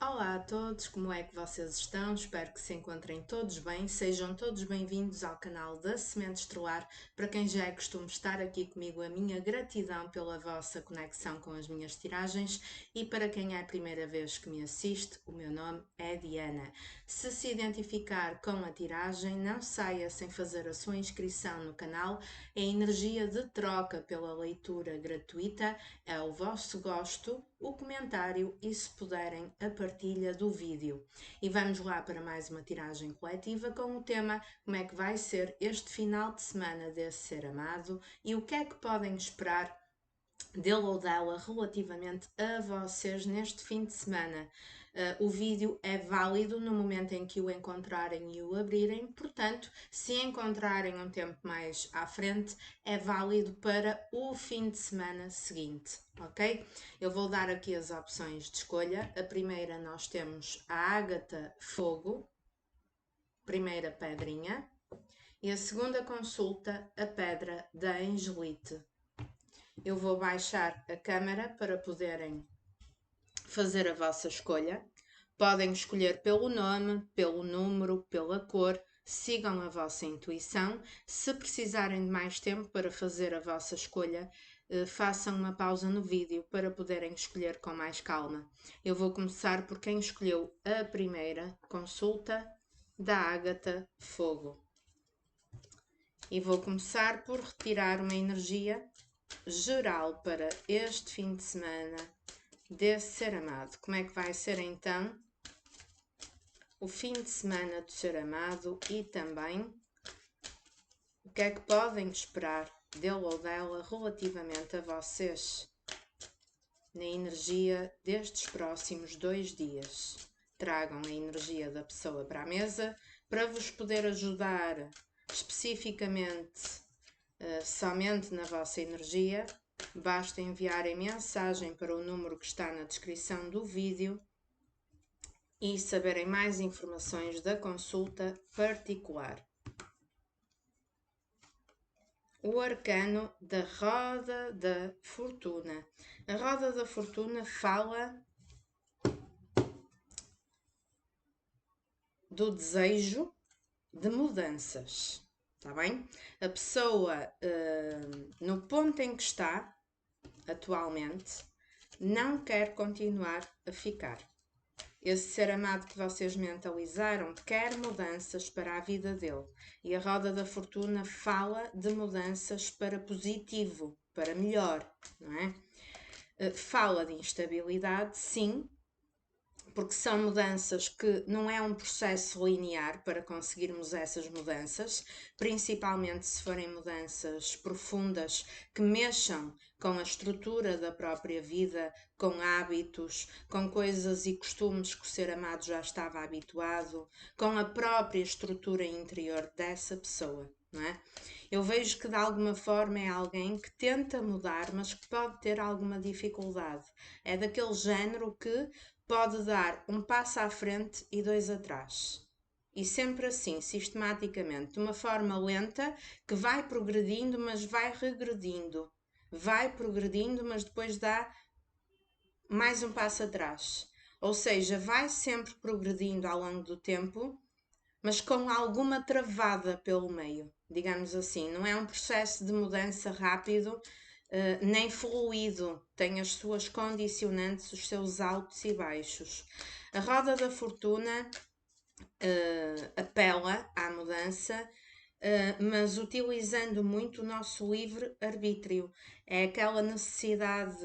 Olá a todos, como é que vocês estão? Espero que se encontrem todos bem. Sejam todos bem-vindos ao canal da Semente Estelar. Para quem já é costume estar aqui comigo, a minha gratidão pela vossa conexão com as minhas tiragens, e para quem é a primeira vez que me assiste, o meu nome é Diana. Se se identificar com a tiragem, não saia sem fazer a sua inscrição no canal. A energia de troca pela leitura gratuita é o vosso gosto, o comentário e, se puderem, a partilha do vídeo. E vamos lá para mais uma tiragem coletiva com o tema: como é que vai ser este final de semana desse ser amado e o que é que podem esperar dele ou dela relativamente a vocês neste fim de semana. O vídeo é válido no momento em que o encontrarem e o abrirem, portanto, se encontrarem um tempo mais à frente, é válido para o fim de semana seguinte, ok? Eu vou dar aqui as opções de escolha. A primeira nós temos a ágata fogo, primeira pedrinha, e a segunda consulta, a pedra da angelite. Eu vou baixar a câmera para poderem fazer a vossa escolha. Podem escolher pelo nome, pelo número, pela cor. Sigam a vossa intuição. Se precisarem de mais tempo para fazer a vossa escolha, façam uma pausa no vídeo para poderem escolher com mais calma. Eu vou começar por quem escolheu a primeira consulta, da ágata fogo. E vou começar por retirar uma energia geral para este fim de semana desse ser amado. Como é que vai ser então o fim de semana do ser amado e também o que é que podem esperar dele ou dela relativamente a vocês na energia destes próximos 2 dias. Tragam a energia da pessoa para a mesa para vos poder ajudar especificamente somente na vossa energia. Basta enviarem mensagem para o número que está na descrição do vídeo e saberem mais informações da consulta particular. O arcano da Roda da Fortuna. A Roda da Fortuna fala do desejo de mudanças, está bem? A pessoa, no ponto em que está atualmente, não quer continuar a ficar. Esse ser amado que vocês mentalizaram quer mudanças para a vida dele. E a Roda da Fortuna fala de mudanças para positivo, para melhor, não é? Fala de instabilidade, sim, porque são mudanças que não é um processo linear para conseguirmos essas mudanças, principalmente se forem mudanças profundas que mexam com a estrutura da própria vida, com hábitos, com coisas e costumes que o ser amado já estava habituado, com a própria estrutura interior dessa pessoa, não é? Eu vejo que de alguma forma é alguém que tenta mudar, mas que pode ter alguma dificuldade. É daquele género que pode dar um passo à frente e 2 atrás. E sempre assim, sistematicamente, de uma forma lenta, que vai progredindo, mas vai regredindo. Vai progredindo, mas depois dá mais um passo atrás. Ou seja, vai sempre progredindo ao longo do tempo, mas com alguma travada pelo meio, digamos assim. Não é um processo de mudança rápido, nem fluido, tem as suas condicionantes, os seus altos e baixos. A roda da fortuna apela à mudança, mas utilizando muito o nosso livre-arbítrio. É aquela necessidade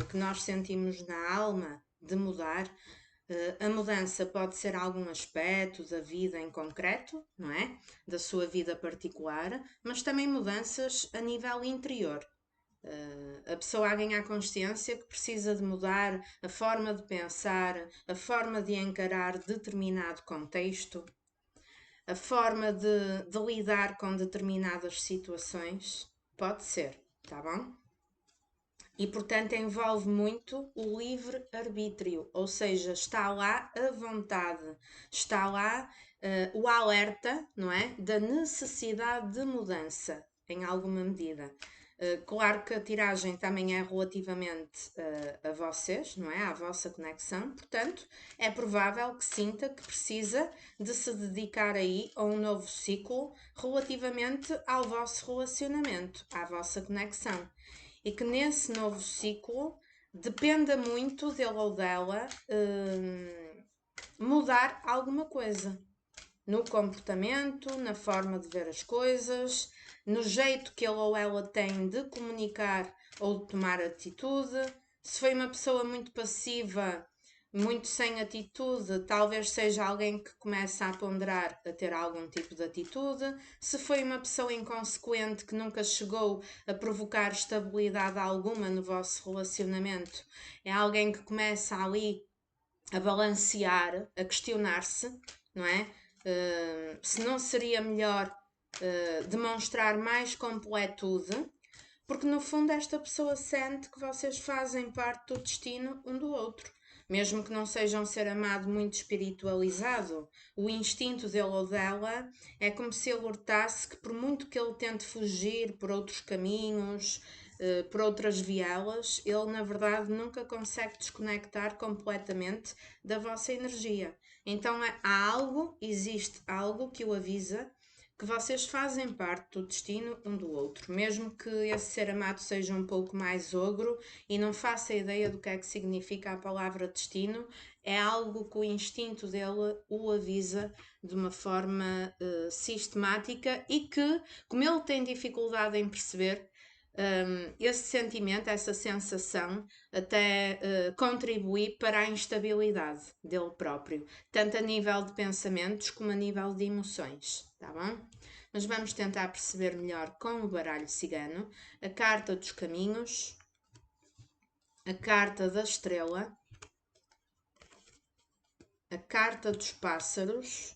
que nós sentimos na alma de mudar. A mudança pode ser algum aspecto da vida em concreto, não é? Da sua vida particular, mas também mudanças a nível interior. A pessoa a ganhar consciência que precisa de mudar a forma de pensar, a forma de encarar determinado contexto, a forma de lidar com determinadas situações. Pode ser, tá bom? E, portanto, envolve muito o livre-arbítrio, ou seja, está lá a vontade, está lá o alerta, não é? Da necessidade de mudança, em alguma medida. Claro que a tiragem também é relativamente a vocês, não é? À vossa conexão, portanto, é provável que sinta que precisa de se dedicar aí a um novo ciclo relativamente ao vosso relacionamento, à vossa conexão. E que nesse novo ciclo dependa muito dele ou dela mudar alguma coisa no comportamento, na forma de ver as coisas, no jeito que ele ou ela tem de comunicar ou de tomar atitude. Se foi uma pessoa muito passiva, muito sem atitude, talvez seja alguém que começa a ponderar a ter algum tipo de atitude. Se foi uma pessoa inconsequente que nunca chegou a provocar estabilidade alguma no vosso relacionamento, é alguém que começa ali a balancear, a questionar-se, não é? Se não seria melhor demonstrar mais completude, porque no fundo esta pessoa sente que vocês fazem parte do destino um do outro. Mesmo que não seja um ser amado muito espiritualizado, o instinto dele ou dela é como se alertasse que, por muito que ele tente fugir por outros caminhos, por outras vielas, ele na verdade nunca consegue desconectar completamente da vossa energia. Então há algo, existe algo que o avisa que vocês fazem parte do destino um do outro, mesmo que esse ser amado seja um pouco mais ogro e não faça ideia do que é que significa a palavra destino, é algo que o instinto dele o avisa de uma forma sistemática e que, como ele tem dificuldade em perceber, esse sentimento, essa sensação, até contribui para a instabilidade dele próprio, tanto a nível de pensamentos como a nível de emoções, tá bom? Mas vamos tentar perceber melhor com o baralho cigano a carta dos caminhos, a carta da estrela, a carta dos pássaros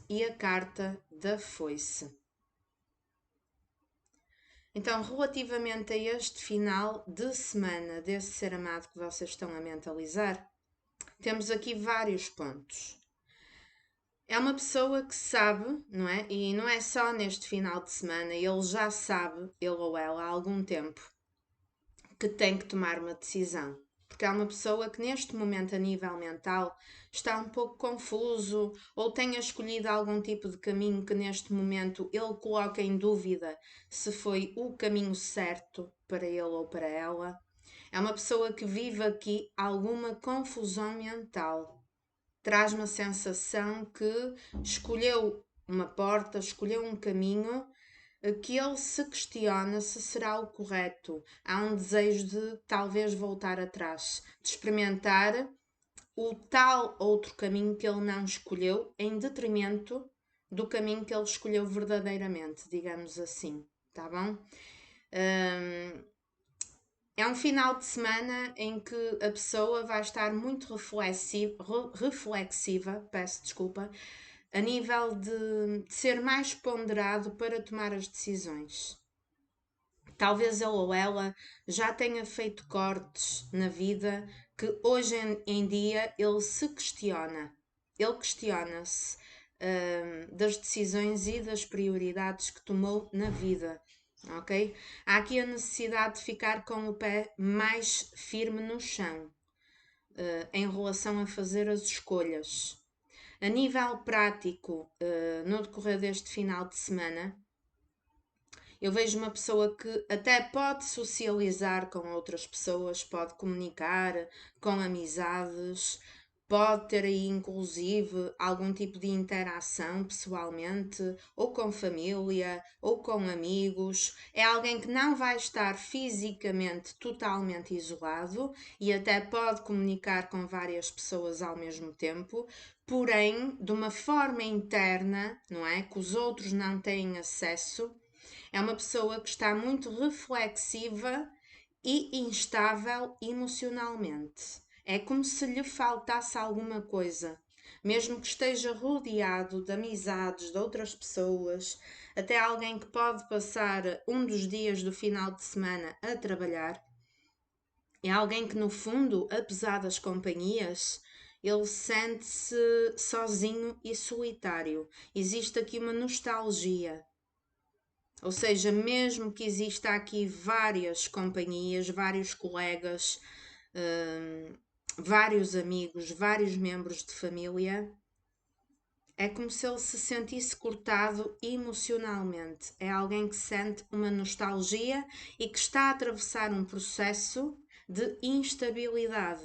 e a carta da foice. Então, relativamente a este final de semana desse ser amado que vocês estão a mentalizar, temos aqui vários pontos. É uma pessoa que sabe, não é? E não é só neste final de semana, ele já sabe, ele ou ela, há algum tempo, que tem que tomar uma decisão. Porque há uma pessoa que neste momento, a nível mental, está um pouco confuso ou tenha escolhido algum tipo de caminho que neste momento ele coloca em dúvida se foi o caminho certo para ele ou para ela. É uma pessoa que vive aqui alguma confusão mental. Traz-me a sensação que escolheu uma porta, escolheu um caminho que ele se questiona se será o correto. Há um desejo de talvez voltar atrás, de experimentar o tal outro caminho que ele não escolheu, em detrimento do caminho que ele escolheu verdadeiramente, digamos assim, tá bom? É um final de semana em que a pessoa vai estar muito reflexiva, peço desculpa, a nível de ser mais ponderado para tomar as decisões. Talvez ele ou ela já tenha feito cortes na vida que hoje em dia ele se questiona. Ele questiona-se das decisões e das prioridades que tomou na vida. Ok? Há aqui a necessidade de ficar com o pé mais firme no chão em relação a fazer as escolhas. A nível prático, no decorrer deste final de semana, eu vejo uma pessoa que até pode socializar com outras pessoas, pode comunicar com amizades, pode ter aí inclusive algum tipo de interação pessoalmente, ou com família, ou com amigos. É alguém que não vai estar fisicamente totalmente isolado e até pode comunicar com várias pessoas ao mesmo tempo, porém de uma forma interna, não é? Que os outros não têm acesso. É uma pessoa que está muito reflexiva e instável emocionalmente. É como se lhe faltasse alguma coisa. Mesmo que esteja rodeado de amizades, de outras pessoas, até alguém que pode passar um dos dias do final de semana a trabalhar, é alguém que, no fundo, apesar das companhias, ele sente-se sozinho e solitário. Existe aqui uma nostalgia. Ou seja, mesmo que exista aqui várias companhias, vários colegas, vários amigos, vários membros de família, é como se ele se sentisse cortado emocionalmente. É alguém que sente uma nostalgia e que está a atravessar um processo de instabilidade,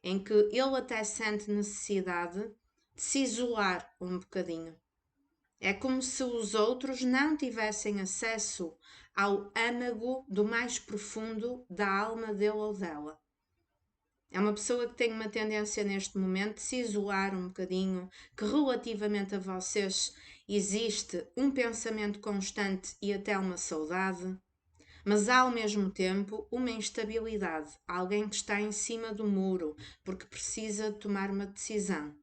em que ele até sente necessidade de se isolar um bocadinho. É como se os outros não tivessem acesso ao âmago do mais profundo da alma dele ou dela. É uma pessoa que tem uma tendência neste momento de se isolar um bocadinho, que relativamente a vocês existe um pensamento constante e até uma saudade, mas há ao mesmo tempo uma instabilidade, alguém que está em cima do muro porque precisa tomar uma decisão.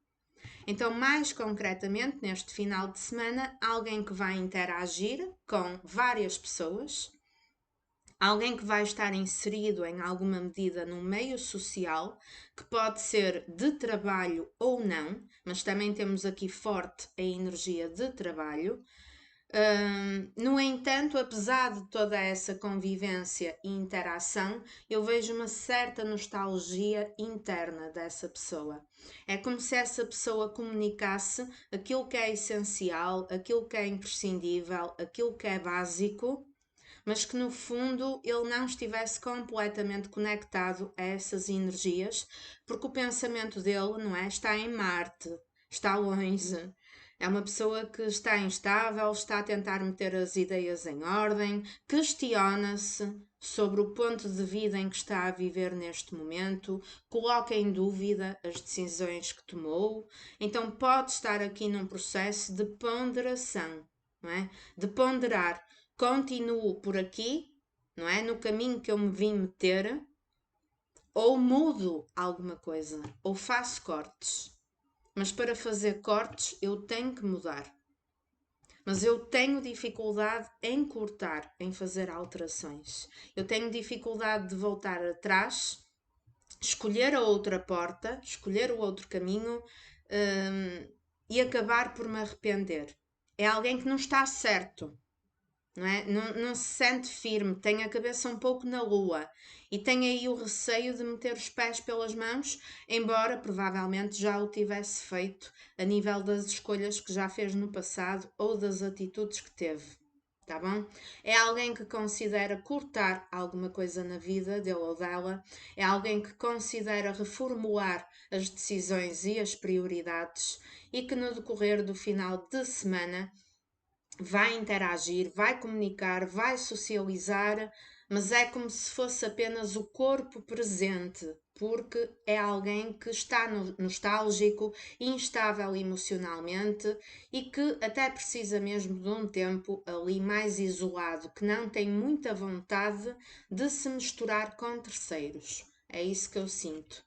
Então, mais concretamente, neste final de semana, alguém que vai interagir com várias pessoas, alguém que vai estar inserido em alguma medida num meio social, que pode ser de trabalho ou não, mas também temos aqui forte a energia de trabalho. No entanto, apesar de toda essa convivência e interação, eu vejo uma certa nostalgia interna dessa pessoa. É como se essa pessoa comunicasse aquilo que é essencial, aquilo que é imprescindível, aquilo que é básico, mas que no fundo ele não estivesse completamente conectado a essas energias, porque o pensamento dele, não é, está em Marte, está longe. É uma pessoa que está instável, está a tentar meter as ideias em ordem, questiona-se sobre o ponto de vida em que está a viver neste momento, coloca em dúvida as decisões que tomou, então pode estar aqui num processo de ponderação, não é? De ponderar, continuo por aqui, não é? No caminho que eu me vim meter, ou mudo alguma coisa, ou faço cortes. Mas para fazer cortes eu tenho que mudar. Mas eu tenho dificuldade em cortar, em fazer alterações. Eu tenho dificuldade de voltar atrás, escolher a outra porta, escolher o outro caminho, e acabar por me arrepender. É alguém que não está certo, não é? Não se sente firme, tem a cabeça um pouco na lua e tem aí o receio de meter os pés pelas mãos, embora provavelmente já o tivesse feito a nível das escolhas que já fez no passado ou das atitudes que teve. Tá bom? É alguém que considera cortar alguma coisa na vida dele ou dela, é alguém que considera reformular as decisões e as prioridades e que no decorrer do final de semana vai interagir, vai comunicar, vai socializar, mas é como se fosse apenas o corpo presente, porque é alguém que está nostálgico, instável emocionalmente e que até precisa mesmo de um tempo ali mais isolado, que não tem muita vontade de se misturar com terceiros. É isso que eu sinto.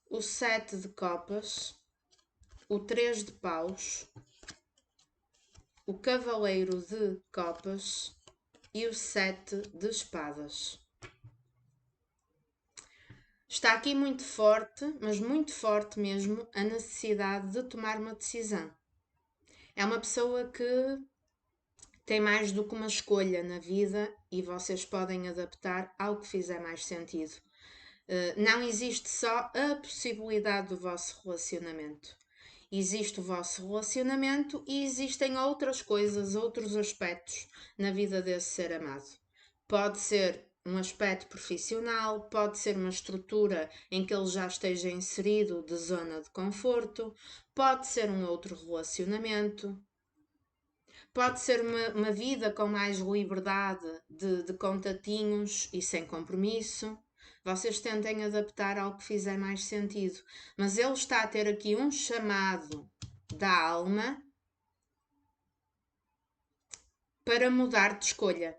O 7 de copas, o 3 de paus, o cavaleiro de copas e o 7 de espadas. Está aqui muito forte, mas muito forte mesmo, a necessidade de tomar uma decisão. É uma pessoa que tem mais do que uma escolha na vida e vocês podem adaptar ao que fizer mais sentido. Não existe só a possibilidade do vosso relacionamento. Existe o vosso relacionamento e existem outras coisas, outros aspectos na vida desse ser amado. Pode ser um aspecto profissional, pode ser uma estrutura em que ele já esteja inserido de zona de conforto, pode ser um outro relacionamento, pode ser uma vida com mais liberdade de contatinhos e sem compromisso. Vocês tentem adaptar ao que fizer mais sentido. Mas ele está a ter aqui um chamado da alma para mudar de escolha,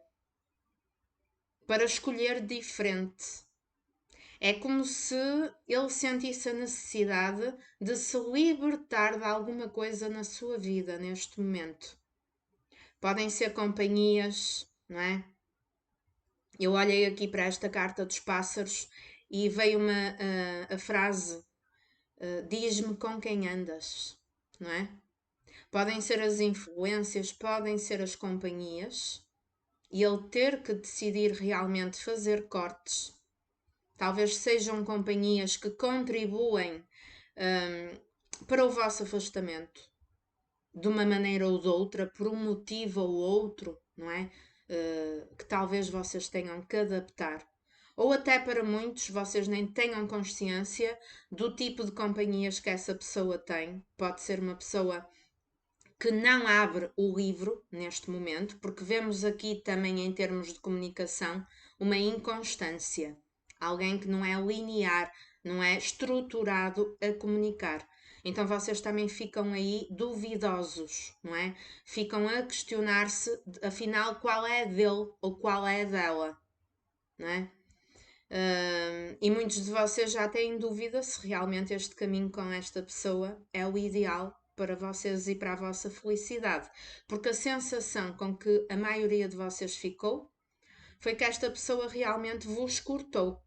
para escolher diferente. É como se ele sentisse a necessidade de se libertar de alguma coisa na sua vida neste momento. Podem ser companhias, não é? Eu olhei aqui para esta carta dos pássaros e veio-me a frase: diz-me com quem andas, não é? Podem ser as influências, podem ser as companhias, e ele ter que decidir realmente fazer cortes. Talvez sejam companhias que contribuem para o vosso afastamento, de uma maneira ou de outra, por um motivo ou outro, não é? Que talvez vocês tenham que adaptar. Ou até para muitos vocês nem tenham consciência do tipo de companhias que essa pessoa tem. Pode ser uma pessoa que não abre o livro neste momento, porque vemos aqui também em termos de comunicação uma inconstância. Alguém que não é linear, não é estruturado a comunicar. Então vocês também ficam aí duvidosos, não é? Ficam a questionar-se, afinal, qual é dele ou qual é dela, não é? E muitos de vocês já têm dúvida se realmente este caminho com esta pessoa é o ideal para vocês e para a vossa felicidade. Porque a sensação com que a maioria de vocês ficou foi que esta pessoa realmente vos cortou.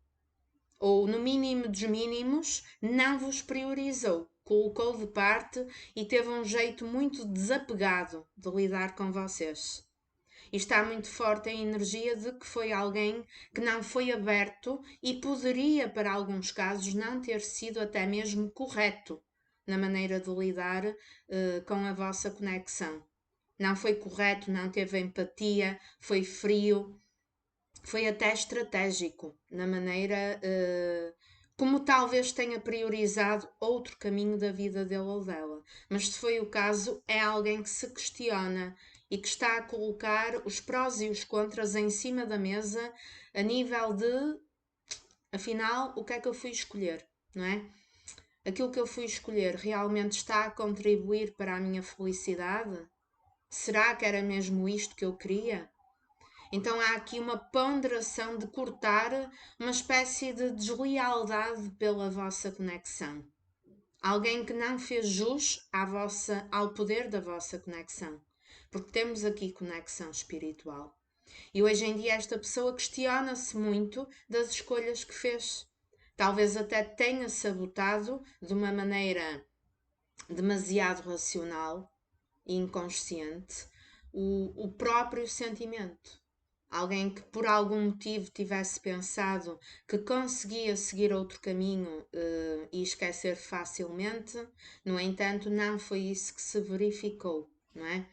Ou, no mínimo dos mínimos, não vos priorizou. Colocou de parte e teve um jeito muito desapegado de lidar com vocês. E está muito forte a energia de que foi alguém que não foi aberto e poderia, para alguns casos, não ter sido até mesmo correto na maneira de lidar com a vossa conexão. Não foi correto, não teve empatia, foi frio, foi até estratégico na maneira como talvez tenha priorizado outro caminho da vida dele ou dela. Mas se foi o caso, é alguém que se questiona e que está a colocar os prós e os contras em cima da mesa a nível de, afinal, o que é que eu fui escolher, não é? Aquilo que eu fui escolher realmente está a contribuir para a minha felicidade? Será que era mesmo isto que eu queria? Então há aqui uma ponderação de cortar uma espécie de deslealdade pela vossa conexão. Alguém que não fez jus ao poder da vossa conexão. Porque temos aqui conexão espiritual. E hoje em dia esta pessoa questiona-se muito das escolhas que fez. Talvez até tenha sabotado de uma maneira demasiado racional e inconsciente o próprio sentimento. Alguém que por algum motivo tivesse pensado que conseguia seguir outro caminho e esquecer facilmente, no entanto, não foi isso que se verificou, não é?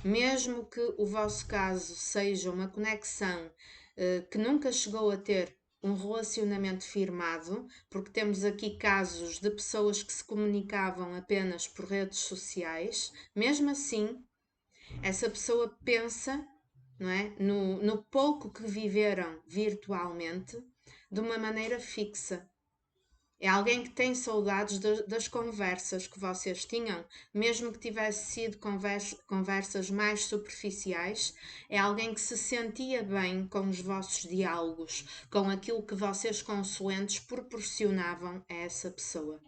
Mesmo que o vosso caso seja uma conexão que nunca chegou a ter um relacionamento firmado, porque temos aqui casos de pessoas que se comunicavam apenas por redes sociais, mesmo assim, essa pessoa pensa, não é, no pouco que viveram virtualmente de uma maneira fixa. É alguém que tem saudades das conversas que vocês tinham, mesmo que tivesse sido conversas mais superficiais. É alguém que se sentia bem com os vossos diálogos, com aquilo que vocês consoantes proporcionavam a essa pessoa.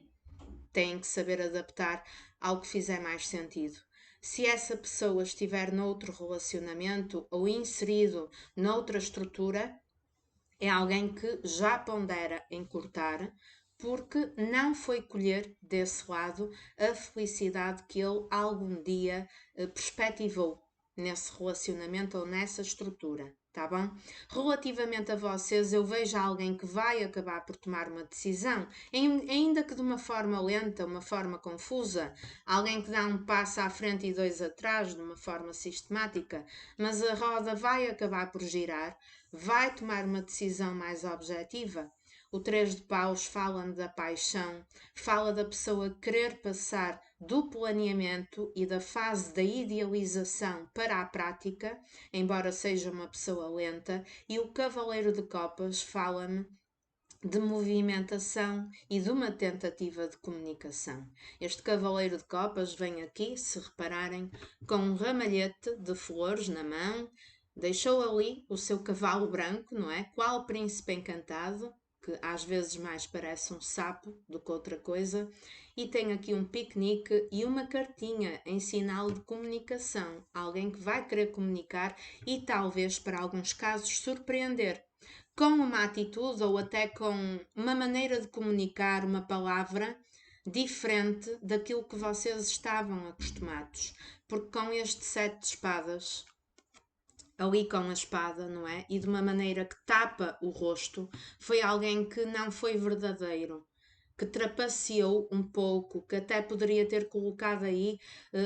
Têm que saber adaptar ao que fizer mais sentido. Se essa pessoa estiver noutro relacionamento ou inserido noutra estrutura, é alguém que já pondera em cortar, porque não foi colher desse lado a felicidade que ele algum dia perspectivou nesse relacionamento ou nessa estrutura, tá bom? Relativamente a vocês, eu vejo alguém que vai acabar por tomar uma decisão, ainda que de uma forma lenta, uma forma confusa, alguém que dá um passo à frente e dois atrás, de uma forma sistemática, mas a roda vai acabar por girar, vai tomar uma decisão mais objetiva. O 3 de paus fala da paixão, fala da pessoa querer passar do planeamento e da fase da idealização para a prática, embora seja uma pessoa lenta, e o cavaleiro de copas fala-me de movimentação e de uma tentativa de comunicação. Este cavaleiro de copas vem aqui, se repararem, com um ramalhete de flores na mão, deixou ali o seu cavalo branco, não é? Qual príncipe encantado, que às vezes mais parece um sapo do que outra coisa, e tem aqui um piquenique e uma cartinha em sinal de comunicação. Alguém que vai querer comunicar e talvez, para alguns casos, surpreender com uma atitude ou até com uma maneira de comunicar uma palavra diferente daquilo que vocês estavam acostumados. Porque com este 7 de espadas, ali com a espada, não é? E de uma maneira que tapa o rosto, foi alguém que não foi verdadeiro, que trapaceou um pouco, que até poderia ter colocado aí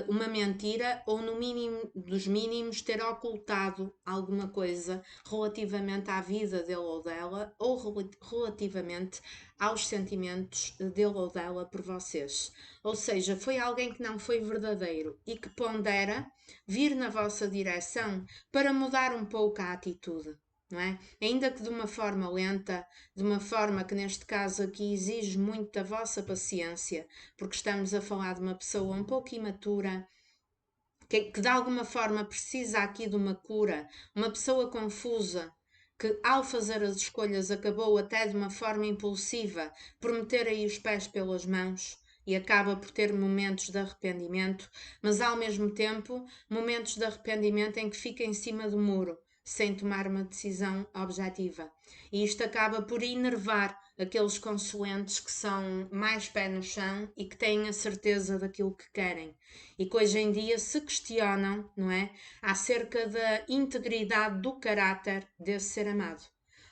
uma mentira ou, no mínimo dos mínimos, ter ocultado alguma coisa relativamente à vida dele ou dela, ou relativamente aos sentimentos dele ou dela por vocês. Ou seja, foi alguém que não foi verdadeiro e que pondera vir na vossa direção para mudar um pouco a atitude. Não é? Ainda que de uma forma lenta, de uma forma que neste caso aqui exige muito da vossa paciência, porque estamos a falar de uma pessoa um pouco imatura, que de alguma forma precisa aqui de uma cura, uma pessoa confusa, que ao fazer as escolhas acabou até de uma forma impulsiva por meter aí os pés pelas mãos e acaba por ter momentos de arrependimento, mas ao mesmo tempo momentos de arrependimento em que fica em cima do muro, sem tomar uma decisão objetiva. E isto acaba por enervar aqueles consulentes que são mais pé no chão e que têm a certeza daquilo que querem e que hoje em dia se questionam, não é, acerca da integridade do caráter desse ser amado.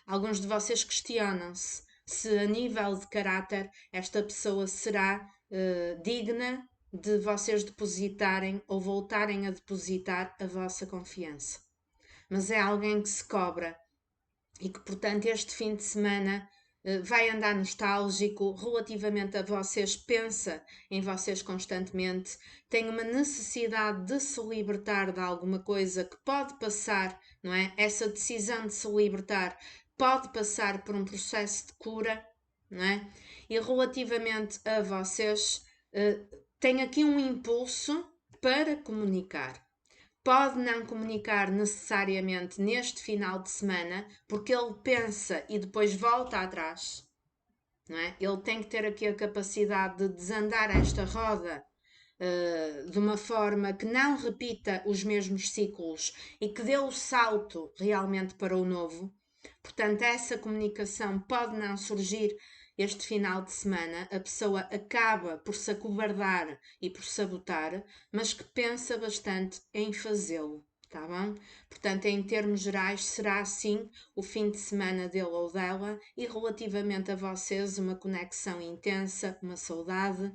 Alguns de vocês questionam-se se a nível de caráter esta pessoa será digna de vocês depositarem ou voltarem a depositar a vossa confiança. Mas é alguém que se cobra e que, portanto, este fim de semana vai andar nostálgico relativamente a vocês, pensa em vocês constantemente, tem uma necessidade de se libertar de alguma coisa que pode passar, não é? Essa decisão de se libertar pode passar por um processo de cura, não é? E relativamente a vocês, tem aqui um impulso para comunicar. Pode não comunicar necessariamente neste final de semana, porque ele pensa e depois volta atrás, não é? Ele tem que ter aqui a capacidade de desandar esta roda de uma forma que não repita os mesmos ciclos e que dê o salto realmente para o novo. Portanto, essa comunicação pode não surgir este final de semana, a pessoa acaba por se acovardar e por sabotar, mas que pensa bastante em fazê-lo, tá bom? Portanto, em termos gerais, será assim o fim de semana dele ou dela e relativamente a vocês, uma conexão intensa, uma saudade.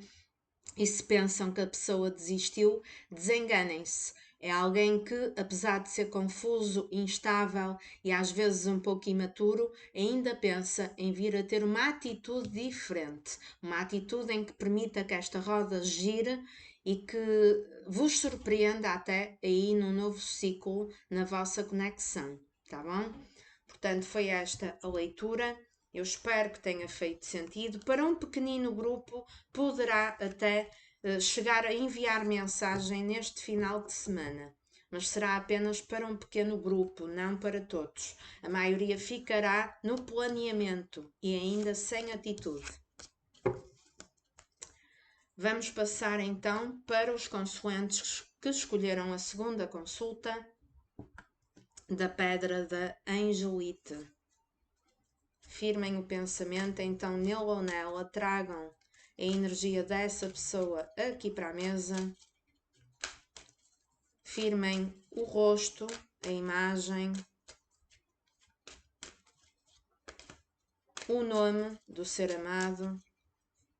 E se pensam que a pessoa desistiu, desenganem-se. É alguém que, apesar de ser confuso, instável e às vezes um pouco imaturo, ainda pensa em vir a ter uma atitude diferente. Uma atitude em que permita que esta roda gire e que vos surpreenda até aí num novo ciclo na vossa conexão. Tá bom? Portanto, foi esta a leitura. Eu espero que tenha feito sentido. Para um pequenino grupo, poderá até chegar a enviar mensagem neste final de semana, mas será apenas para um pequeno grupo, não para todos. A maioria ficará no planeamento e ainda sem atitude. Vamos passar então para os consoantes que escolheram a segunda consulta da Pedra da Angelite. Firmem o pensamento, então nele ou nela tragam a energia dessa pessoa aqui para a mesa. Firmem o rosto, a imagem, o nome do ser amado.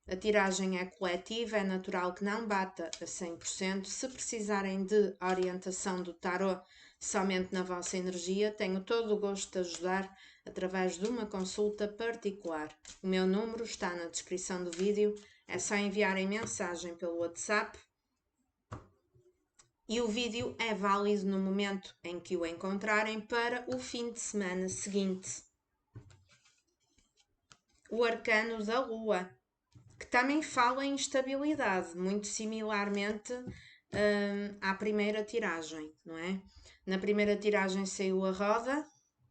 A tiragem é coletiva, é natural que não bata a 100%. Se precisarem de orientação do tarot somente na vossa energia, tenho todo o gosto de ajudar através de uma consulta particular. O meu número está na descrição do vídeo, é só enviarem mensagem pelo WhatsApp e o vídeo é válido no momento em que o encontrarem para o fim de semana seguinte. O arcano da Lua, que também fala em estabilidade, muito similarmente à primeira tiragem, não é? Na primeira tiragem saiu a roda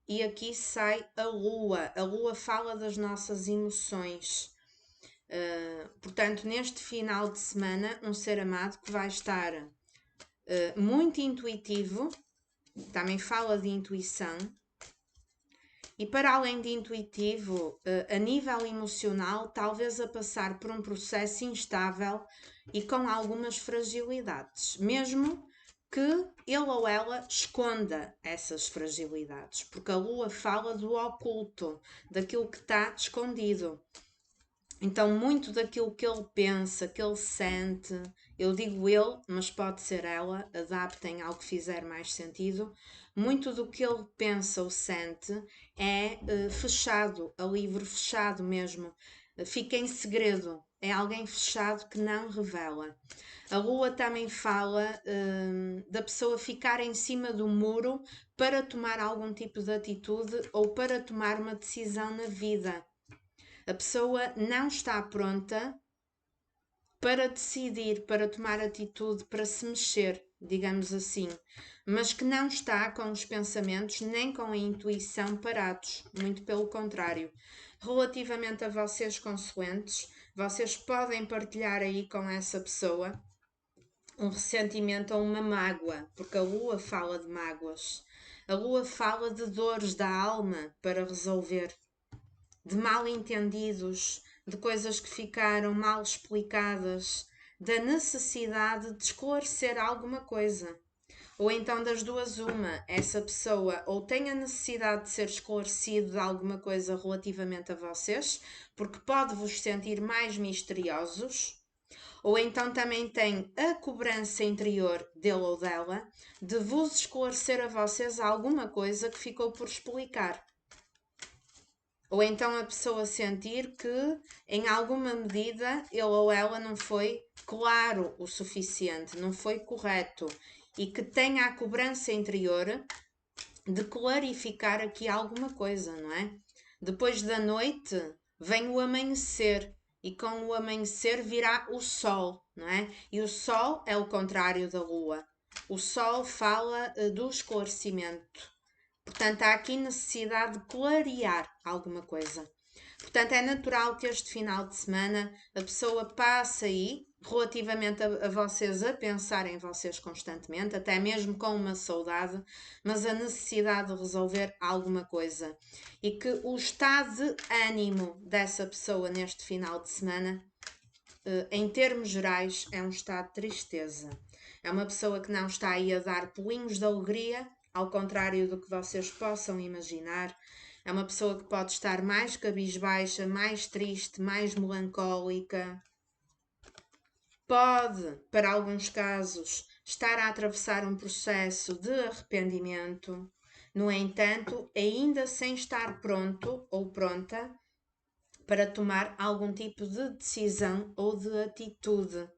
e aqui sai a Lua. A Lua fala das nossas emoções. Portanto, neste final de semana, um ser amado que vai estar muito intuitivo, também fala de intuição, e para além de intuitivo, a nível emocional, talvez a passar por um processo instável e com algumas fragilidades, mesmo que ele ou ela esconda essas fragilidades, porque a lua fala do oculto, daquilo que está escondido. Então, muito daquilo que ele pensa, que ele sente, eu digo ele, mas pode ser ela, adaptem ao que fizer mais sentido. Muito do que ele pensa ou sente é fechado, a livro fechado mesmo, fica em segredo, é alguém fechado que não revela. A lua também fala da pessoa ficar em cima do muro para tomar algum tipo de atitude ou para tomar uma decisão na vida. A pessoa não está pronta para decidir, para tomar atitude, para se mexer, digamos assim, mas que não está com os pensamentos nem com a intuição parados, muito pelo contrário. Relativamente a vocês, consoantes, vocês podem partilhar aí com essa pessoa um ressentimento ou uma mágoa, porque a lua fala de mágoas. A lua fala de dores da alma para resolver, de mal entendidos, de coisas que ficaram mal explicadas, da necessidade de esclarecer alguma coisa. Ou então das duas uma, essa pessoa ou tem a necessidade de ser esclarecido de alguma coisa relativamente a vocês, porque pode vos sentir mais misteriosos, ou então também tem a cobrança interior dele ou dela de vos esclarecer a vocês alguma coisa que ficou por explicar. Ou então a pessoa sentir que, em alguma medida, ele ou ela não foi claro o suficiente, não foi correto, e que tenha a cobrança interior de clarificar aqui alguma coisa, não é? Depois da noite vem o amanhecer, e com o amanhecer virá o sol, não é? E o sol é o contrário da lua. O sol fala do esclarecimento. Portanto, há aqui necessidade de clarear alguma coisa. Portanto, é natural que este final de semana a pessoa passe aí, relativamente a vocês, a pensar em vocês constantemente, até mesmo com uma saudade, mas a necessidade de resolver alguma coisa. E que o estado de ânimo dessa pessoa neste final de semana, em termos gerais, é um estado de tristeza. É uma pessoa que não está aí a dar pulinhos de alegria, ao contrário do que vocês possam imaginar. É uma pessoa que pode estar mais cabisbaixa, mais triste, mais melancólica. Pode, para alguns casos, estar a atravessar um processo de arrependimento. No entanto, ainda sem estar pronto ou pronta para tomar algum tipo de decisão ou de atitude,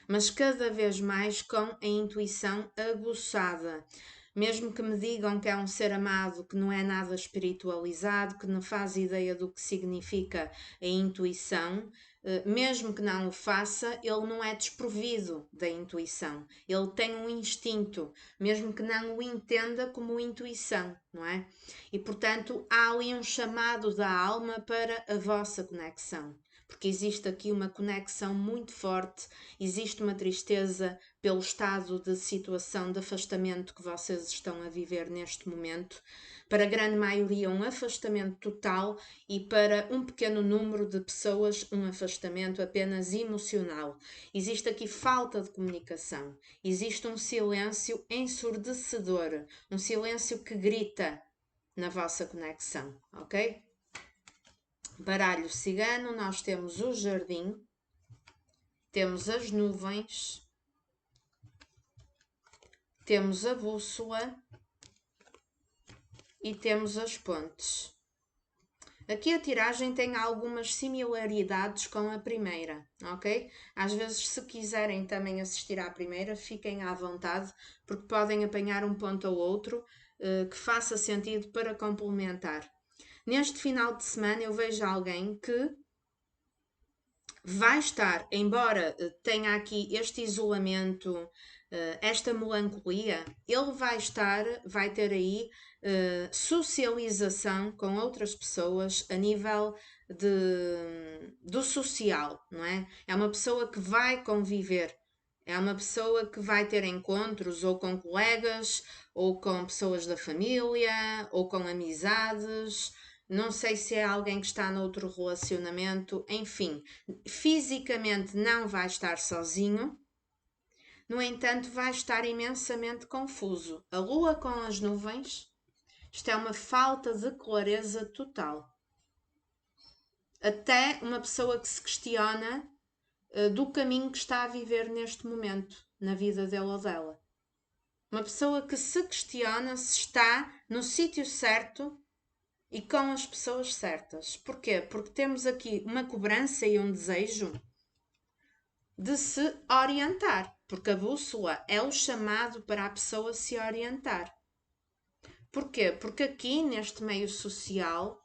mas cada vez mais com a intuição aguçada. Mesmo que me digam que é um ser amado que não é nada espiritualizado, que não faz ideia do que significa a intuição, mesmo que não o faça, ele não é desprovido da intuição. Ele tem um instinto, mesmo que não o entenda como intuição, não é? E portanto, há ali um chamado da alma para a vossa conexão, porque existe aqui uma conexão muito forte, existe uma tristeza pelo estado de situação de afastamento que vocês estão a viver neste momento. Para a grande maioria, um afastamento total, e para um pequeno número de pessoas, um afastamento apenas emocional. Existe aqui falta de comunicação, existe um silêncio ensurdecedor, um silêncio que grita na vossa conexão, ok? Baralho cigano, nós temos o jardim, temos as nuvens, temos a bússola e temos as pontes. Aqui a tiragem tem algumas similaridades com a primeira, ok? Às vezes, se quiserem também assistir à primeira, fiquem à vontade, porque podem apanhar um ponto ou outro que faça sentido para complementar. Neste final de semana eu vejo alguém que vai estar, embora tenha aqui este isolamento, esta melancolia, ele vai ter aí socialização com outras pessoas a nível do social, não é? É uma pessoa que vai conviver, É uma pessoa que vai ter encontros ou com colegas, ou com pessoas da família, ou com amizades. Não sei se é alguém que está noutro relacionamento. Enfim, fisicamente não vai estar sozinho. No entanto, vai estar imensamente confuso. A lua com as nuvens, isto é uma falta de clareza total. Até uma pessoa que se questiona do caminho que está a viver neste momento na vida dele ou dela. Uma pessoa que se questiona se está no sítio certo e com as pessoas certas. Porquê? Porque temos aqui uma cobrança e um desejo de se orientar. Porque a bússola é o chamado para a pessoa se orientar. Porquê? Porque aqui neste meio social,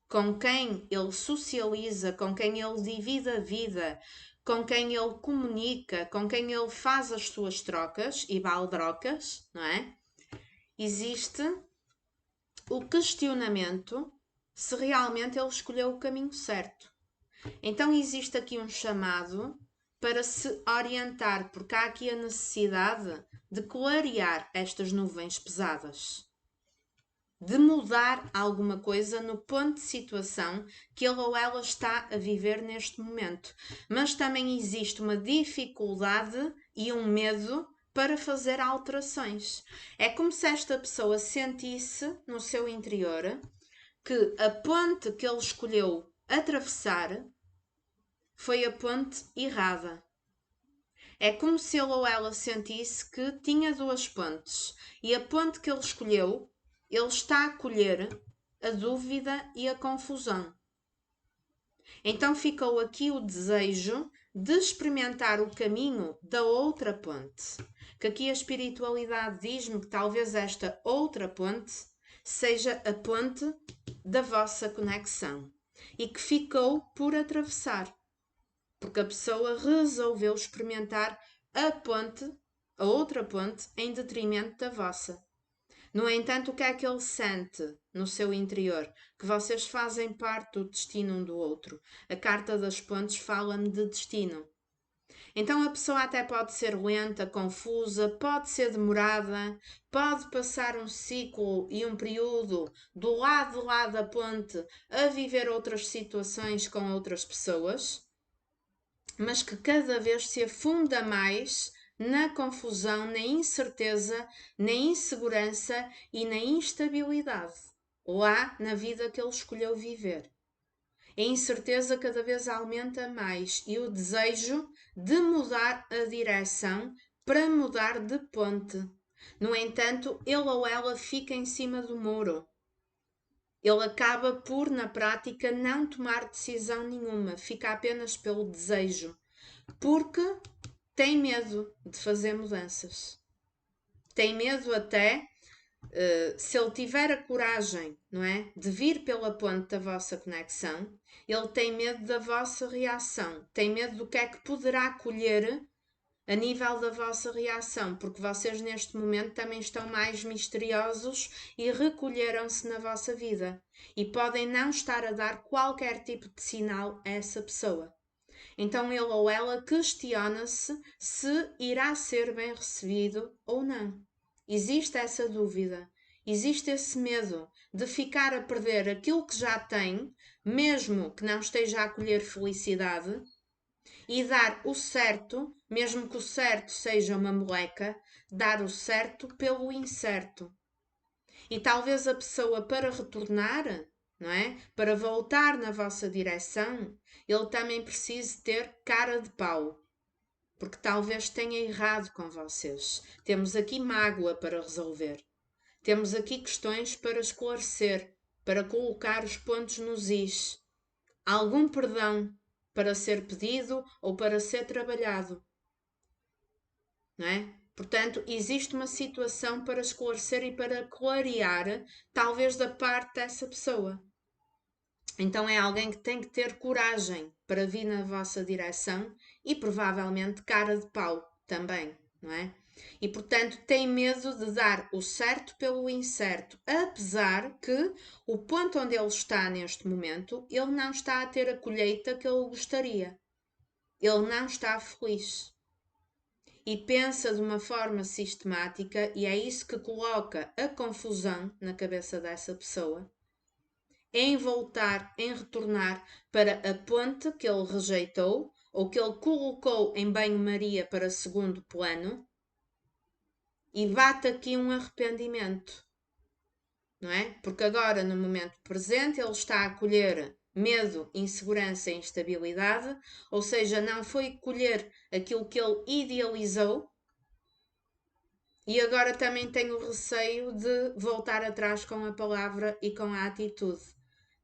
com quem ele socializa, com quem ele divide a vida, com quem ele comunica, com quem ele faz as suas trocas e baldrocas, não é? Existe o questionamento se realmente ele escolheu o caminho certo. Então existe aqui um chamado para se orientar, porque há aqui a necessidade de clarear estas nuvens pesadas, de mudar alguma coisa no ponto de situação que ele ou ela está a viver neste momento. Mas também existe uma dificuldade e um medo para fazer alterações. É como se esta pessoa sentisse no seu interior que a ponte que ele escolheu atravessar foi a ponte errada. É como se ele ou ela sentisse que tinha duas pontes e a ponte que ele escolheu, ele está a colher a dúvida e a confusão. Então ficou aqui o desejo de experimentar o caminho da outra ponte. Que aqui a espiritualidade diz-me que talvez esta outra ponte seja a ponte da vossa conexão e que ficou por atravessar. Porque a pessoa resolveu experimentar a ponte, a outra ponte, em detrimento da vossa. No entanto, o que é que ele sente no seu interior? Que vocês fazem parte do destino um do outro. A carta das pontes fala-me de destino. Então a pessoa até pode ser lenta, confusa, pode ser demorada, pode passar um ciclo e um período do lado de lá da ponte a viver outras situações com outras pessoas, mas que cada vez se afunda mais na confusão, na incerteza, na insegurança e na instabilidade, lá na vida que ele escolheu viver. A incerteza cada vez aumenta mais e o desejo de mudar a direção para mudar de ponte. No entanto, ele ou ela fica em cima do muro. Ele acaba por, na prática, não tomar decisão nenhuma, fica apenas pelo desejo, porque tem medo de fazer mudanças. Tem medo até, se ele tiver a coragem, não é, de vir pela ponte da vossa conexão, ele tem medo da vossa reação, tem medo do que é que poderá colher a nível da vossa reação, porque vocês neste momento também estão mais misteriosos e recolheram-se na vossa vida e podem não estar a dar qualquer tipo de sinal a essa pessoa. Então ele ou ela questiona-se se irá ser bem recebido ou não. Existe essa dúvida, existe esse medo de ficar a perder aquilo que já tem, mesmo que não esteja a colher felicidade, e dar o certo, mesmo que o certo seja uma moleca, dar o certo pelo incerto. E talvez a pessoa, para retornar, não é? Para voltar na vossa direção, ele também precise ter cara de pau. Porque talvez tenha errado com vocês. Temos aqui mágoa para resolver. Temos aqui questões para esclarecer, para colocar os pontos nos is. Algum perdão para ser pedido ou para ser trabalhado. Não é? Portanto, existe uma situação para esclarecer e para clarear, talvez da parte dessa pessoa. Então é alguém que tem que ter coragem para vir na vossa direção e provavelmente cara de pau também, não é? E portanto tem medo de dar o certo pelo incerto, apesar que o ponto onde ele está neste momento, ele não está a ter a colheita que ele gostaria. Ele não está feliz. e pensa de uma forma sistemática, e é isso que coloca a confusão na cabeça dessa pessoa, em voltar, em retornar para a ponte que ele rejeitou ou que ele colocou em banho-maria para segundo plano, e bate aqui um arrependimento, não é? Porque agora, no momento presente, ele está a colher medo, insegurança e instabilidade, ou seja, não foi colher aquilo que ele idealizou, e agora também tem o receio de voltar atrás com a palavra e com a atitude.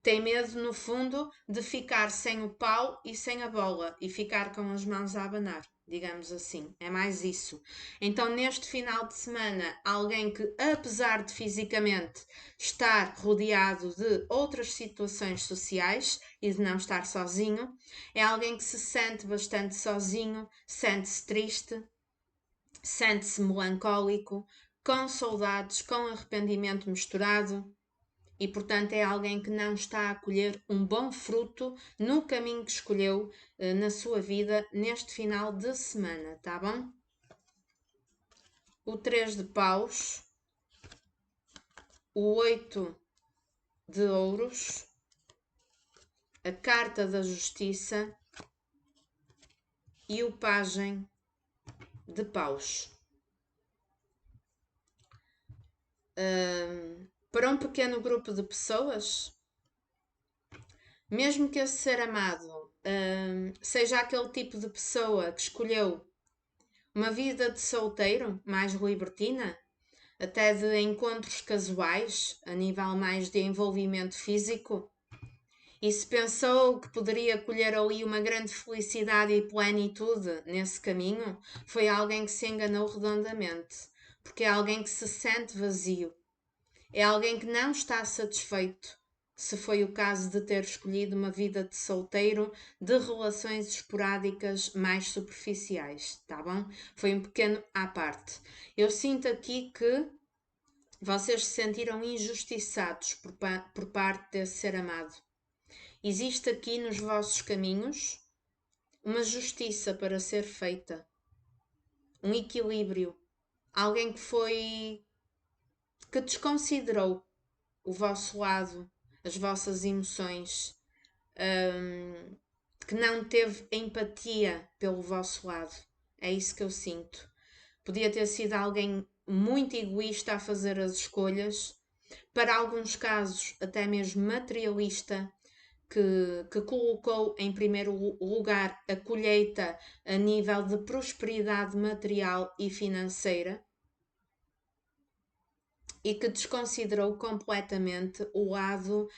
Tem medo, no fundo, de ficar sem o pau e sem a bola e ficar com as mãos a abanar, digamos assim. É mais isso. Então, neste final de semana, alguém que, apesar de fisicamente estar rodeado de outras situações sociais e de não estar sozinho, é alguém que se sente bastante sozinho, sente-se triste, sente-se melancólico, com saudades, com arrependimento misturado. E, portanto, é alguém que não está a colher um bom fruto no caminho que escolheu na sua vida neste final de semana, tá bom? O 3 de paus, o 8 de ouros, a carta da justiça e o pajem de paus. Para um pequeno grupo de pessoas, mesmo que esse ser amado seja aquele tipo de pessoa que escolheu uma vida de solteiro, mais libertina, até de encontros casuais, a nível mais de envolvimento físico, e se pensou que poderia colher ali uma grande felicidade e plenitude nesse caminho, foi alguém que se enganou redondamente, porque é alguém que se sente vazio, é alguém que não está satisfeito, se foi o caso de ter escolhido uma vida de solteiro, de relações esporádicas mais superficiais, tá bom? Foi um pequeno à parte. Eu sinto aqui que vocês se sentiram injustiçados por parte desse ser amado. Existe aqui nos vossos caminhos uma justiça para ser feita, um equilíbrio, alguém que desconsiderou o vosso lado, as vossas emoções, que não teve empatia pelo vosso lado. É isso que eu sinto. Podia ter sido alguém muito egoísta a fazer as escolhas, para alguns casos até mesmo materialista, que colocou em primeiro lugar a colheita a nível de prosperidade material e financeira, e que desconsiderou completamente o lado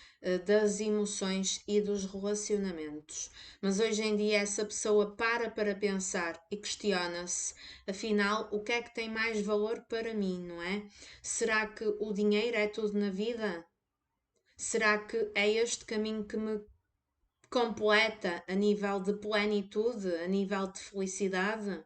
das emoções e dos relacionamentos. Mas hoje em dia essa pessoa para pensar e questiona-se, afinal, o que é que tem mais valor para mim, não é? Será que o dinheiro é tudo na vida? Será que é este caminho que me completa a nível de plenitude, a nível de felicidade?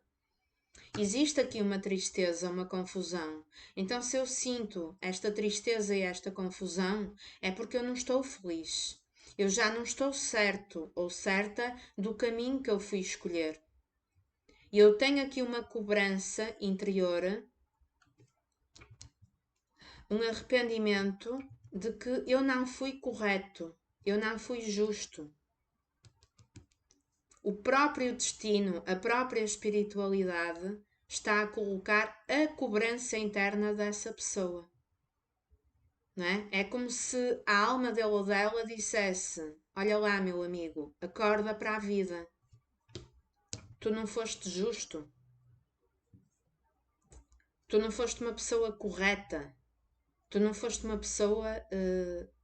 Existe aqui uma tristeza, uma confusão. Então, se eu sinto esta tristeza e esta confusão, é porque eu não estou feliz. Eu já não estou certo ou certa do caminho que eu fui escolher. E eu tenho aqui uma cobrança interior, um arrependimento de que eu não fui correto, eu não fui justo. O próprio destino, a própria espiritualidade está a colocar a cobrança interna dessa pessoa. Não é? É como se a alma dele ou dela dissesse: olha lá, meu amigo, acorda para a vida. Tu não foste justo. Tu não foste uma pessoa correta. Tu não foste uma pessoa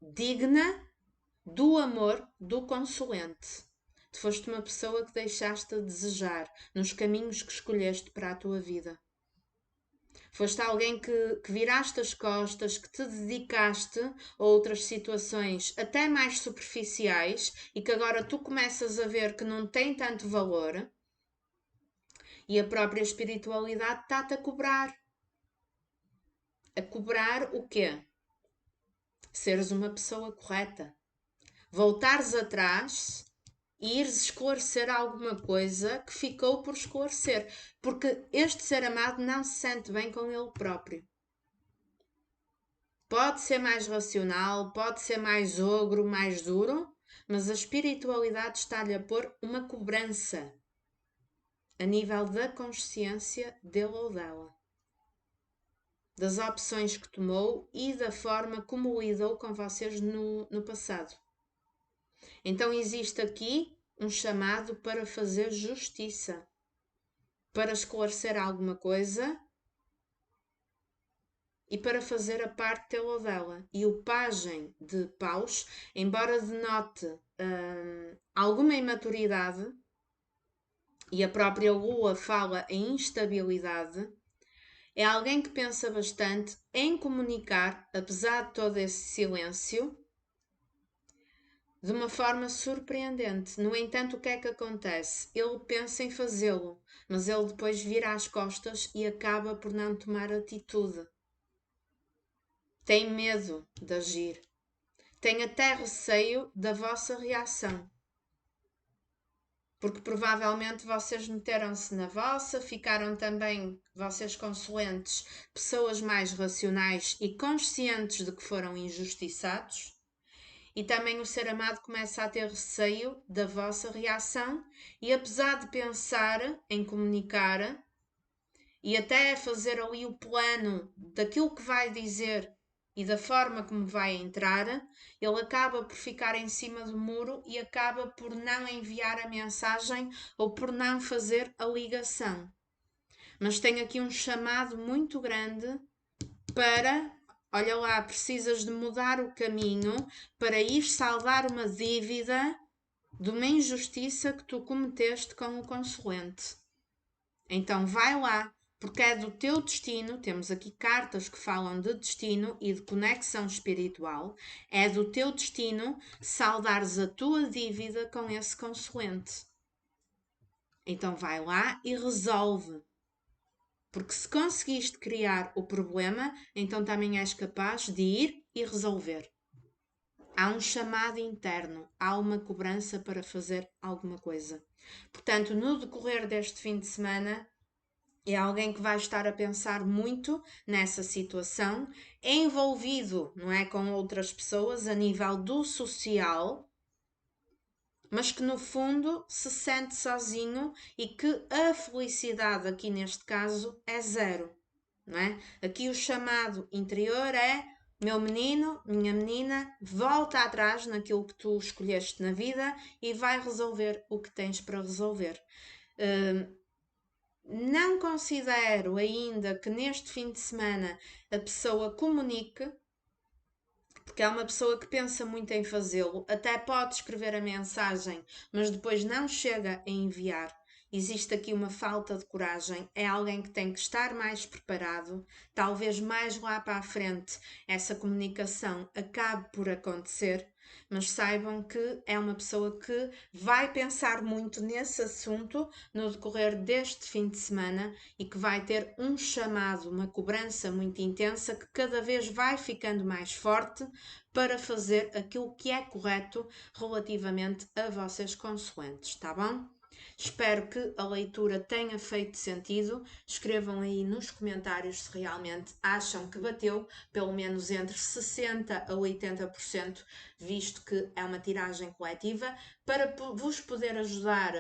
digna do amor do consolente. Tu foste uma pessoa que deixaste a desejar nos caminhos que escolheste para a tua vida. Foste alguém que viraste as costas, que te dedicaste a outras situações até mais superficiais e que agora tu começas a ver que não tem tanto valor, e a própria espiritualidade está-te a cobrar. A cobrar o quê? Seres uma pessoa correta. Voltares atrás e ires esclarecer alguma coisa que ficou por esclarecer, porque este ser amado não se sente bem com ele próprio. Pode ser mais racional, pode ser mais ogro, mais duro, mas a espiritualidade está-lhe a pôr uma cobrança a nível da consciência dele ou dela, das opções que tomou e da forma como lidou com vocês no passado. Então existe aqui um chamado para fazer justiça, para esclarecer alguma coisa e para fazer a parte dele ou dela. E o pajem de paus, embora denote alguma imaturidade, e a própria lua fala em instabilidade, é alguém que pensa bastante em comunicar, apesar de todo esse silêncio, de uma forma surpreendente. No entanto, o que é que acontece? Ele pensa em fazê-lo, mas ele depois vira as costas e acaba por não tomar atitude. Tem medo de agir. Tem até receio da vossa reação. Porque provavelmente vocês meteram-se na vossa, ficaram também, vocês consulentes, pessoas mais racionais e conscientes de que foram injustiçados. E também o ser amado começa a ter receio da vossa reação e apesar de pensar em comunicar e até fazer ali o plano daquilo que vai dizer e da forma como vai entrar, ele acaba por ficar em cima do muro e acaba por não enviar a mensagem ou por não fazer a ligação. Mas tem aqui um chamado muito grande para, olha lá, precisas de mudar o caminho para ir saldar uma dívida de uma injustiça que tu cometeste com o consulente. Então vai lá, porque é do teu destino, temos aqui cartas que falam de destino e de conexão espiritual, é do teu destino saldares a tua dívida com esse consulente. Então vai lá e resolve. Porque se conseguiste criar o problema, então também és capaz de ir e resolver. Há um chamado interno, há uma cobrança para fazer alguma coisa. Portanto, no decorrer deste fim de semana, é alguém que vai estar a pensar muito nessa situação, envolvido, não é, com outras pessoas a nível do social, mas que no fundo se sente sozinho e que a felicidade aqui neste caso é zero, não é? Aqui o chamado interior é: meu menino, minha menina, volta atrás naquilo que tu escolheste na vida e vai resolver o que tens para resolver. Não considero ainda que neste fim de semana a pessoa comunique, porque é uma pessoa que pensa muito em fazê-lo, até pode escrever a mensagem, mas depois não chega a enviar. Existe aqui uma falta de coragem, é alguém que tem que estar mais preparado, talvez mais lá para a frente essa comunicação acabe por acontecer, mas saibam que é uma pessoa que vai pensar muito nesse assunto no decorrer deste fim de semana e que vai ter um chamado, uma cobrança muito intensa que cada vez vai ficando mais forte para fazer aquilo que é correto relativamente a vocês consoantes, tá bom? Espero que a leitura tenha feito sentido. Escrevam aí nos comentários se realmente acham que bateu, pelo menos entre 60% a 80%, visto que é uma tiragem coletiva. Para vos poder ajudar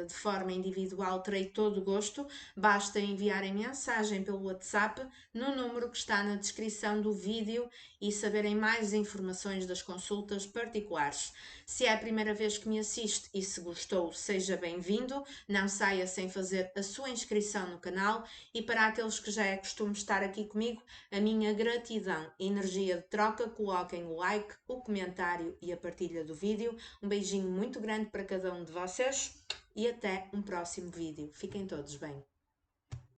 de forma individual, terei todo o gosto. Basta enviarem mensagem pelo WhatsApp no número que está na descrição do vídeo e saberem mais informações das consultas particulares. Se é a primeira vez que me assiste e se gostou, seja bem-vindo. Não saia sem fazer a sua inscrição no canal e para aqueles que já é costume estar aqui comigo, a minha gratidão, energia de troca, coloquem o like, o comentário e a partilha do vídeo. Um beijinho muito grande para cada um de vocês e até um próximo vídeo. Fiquem todos bem.